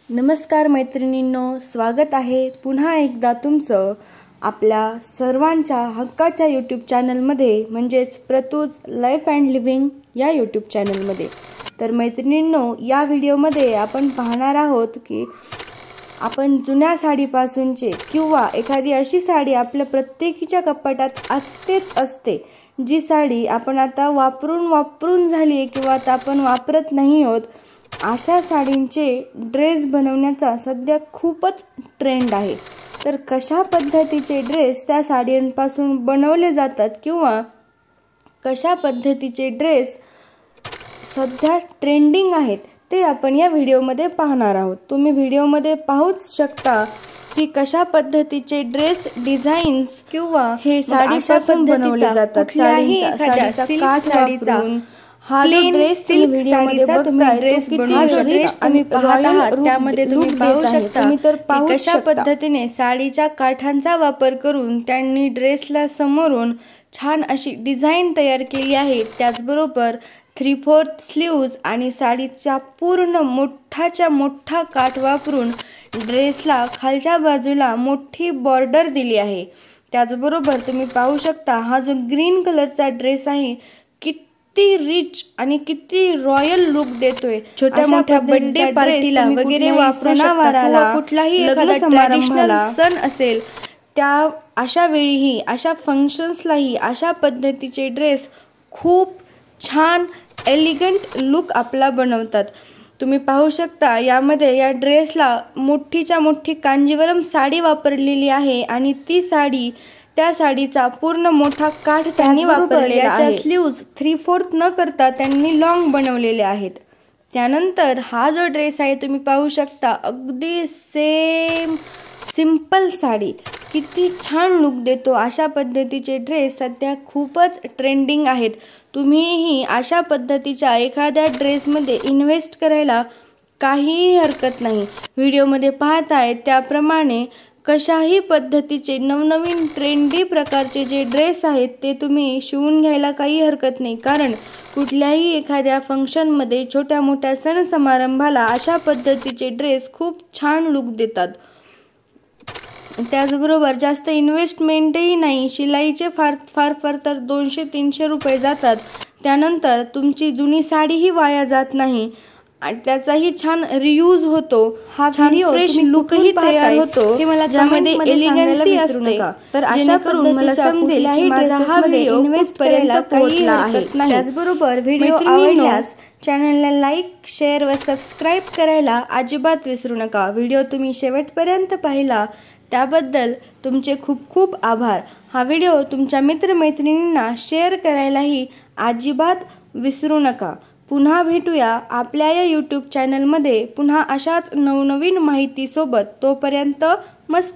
नमस्कार मैत्रिणींनो, स्वागत आहे पुन्हा एकदा तुमचं आपल्या सर्वांच्या हक्काच्या यूट्यूब चॅनलमध्ये म्हणजेच प्रतूज लाईफ अँड लिव्हिंग या यूट्यूब चॅनलमध्ये। तर मैत्रिणींनो, या व्हिडिओमध्ये आपण पाहणार आहोत की आपण जुन्या साडीपासूनचे किंवा एखादी अशी साडी आपल्या प्रत्येकीच्या कपाटात असते जी साडी आपण आता वापरून झाली किंवा आता आपण वापरत नाही आहोत, अशा साडींचे ड्रेस बनवण्याचा सध्या खूपच ट्रेंड आहे। तर कशा पद्धतीचे ड्रेस त्या साडींपासून बनवले जातात किंवा कशा पद्धतीचे ड्रेस सध्या ट्रेंडिंग आहेत ते आपण या व्हिडिओमध्ये पाहणार आहोत। तुम्ही व्हिडिओमध्ये पाहूच शकता की कशा पद्धतीचे ड्रेस डिझाईन्स किंवा हे साडीपासून बनवले जातात। साडीचा काठ वापरून हा ड्रेस व्हिडिओमध्ये तुम्ही ड्रेस बनवू शकता। आम्ही पाहत आहात त्यामध्ये तुम्ही पाहू शकता कशा पद्धतीने साडीच्या काठांचा वापर करून त्यांनी ड्रेसला समोरून छान अशी डिझाइन तयार केली आहे। त्याचबरोबर 3/4 स्लीव्ज आणि साडीचा पूर्ण मोठाच्या मोठा काठ वापरून ड्रेसला खालच्या बाजूला मोठी बॉर्डर दिली आहे। त्याचबरोबर तुम्ही पाहू शकता हा जो ग्रीन कलरचा ड्रेस आहे किती रिच आणि किती रॉयल लुक देतोय। छोट्या मोठ्या बर्थडे पार्टीला वगैरे वापरण्यावाराला कुठलाही एखादा ट्रेडिशनल सण असेल त्या अशा वेळीही अशा फंक्शन्सलाही अशा पद्धतीचे ड्रेस खूप छान एलिगंट लुक आपला बनवतात। तुम्ही पाहू शकता यामध्ये या ड्रेसला मोठीच्या मोठी कांजीवरम साडी वापरलेली आहे आणि ती साडी त्या साडीचा पूर्ण मोठा काठ त्यांनी वापरलेला आहे। स्लीव्ज 3/4 न करता त्यांनी लॉंग बनवलेले आहेत। त्यानंतर हा जो ड्रेस आहे तुम्ही पाहू शकता अगदी सेम सिंपल साडी किती छान लुक देतो। अशा पद्धतीचे ड्रेस सध्या खूपच ट्रेंडिंग आहेत। तुम्हीही अशा पद्धतीच्या एखाद्या ड्रेसमध्ये इन्व्हेस्ट करायला काहीही हरकत नाही। व्हिडिओमध्ये पाहताय त्याप्रमाणे कशाही पद्धतीचे नवनवीन ट्रेंडी प्रकारचे जे ड्रेस आहेत ते तुम्ही शिवून घ्यायला काही हरकत नाही, कारण कुठल्याही एखाद्या फंक्शनमध्ये छोट्या मोठ्या सण समारंभाला अशा पद्धतीचे ड्रेस खूप छान लुक देतात। त्याचबरोबर जास्त इन्व्हेस्टमेंटही नाही, शिलाईचे फार तर 200-300 रुपये जातात। त्यानंतर तुमची जुनी साडीही वाया जात नाही आणि त्याचाही छान रियूज होतो। हा व्हिडिओ फ्रेश लुकही तयार होतो हे मला ज्यामध्ये एलिगन्सी असते। तर अशा करून मला समजेल की माझा हा व्हिडिओ इन्व्हेस्ट करायला पोहोचला आहे। त्याचबरोबर व्हिडिओ आवडल्यास चॅनलला लाईक, शेअर व सबस्क्राइब करायला अजिबात विसरू नका। व्हिडिओ तुम्ही शेवटपर्यंत पाहिला त्याबद्दल तुमचे खूप खूप आभार। हा व्हिडिओ तुमच्या मित्रमैत्रिणींना शेअर करायलाही अजिबात विसरू नका। पुन्हा भेटूया आपल्या या यूट्यूब चॅनलमध्ये पुन्हा अशाच नवनवीन माहिती सोबत। तोपर्यंत मस्त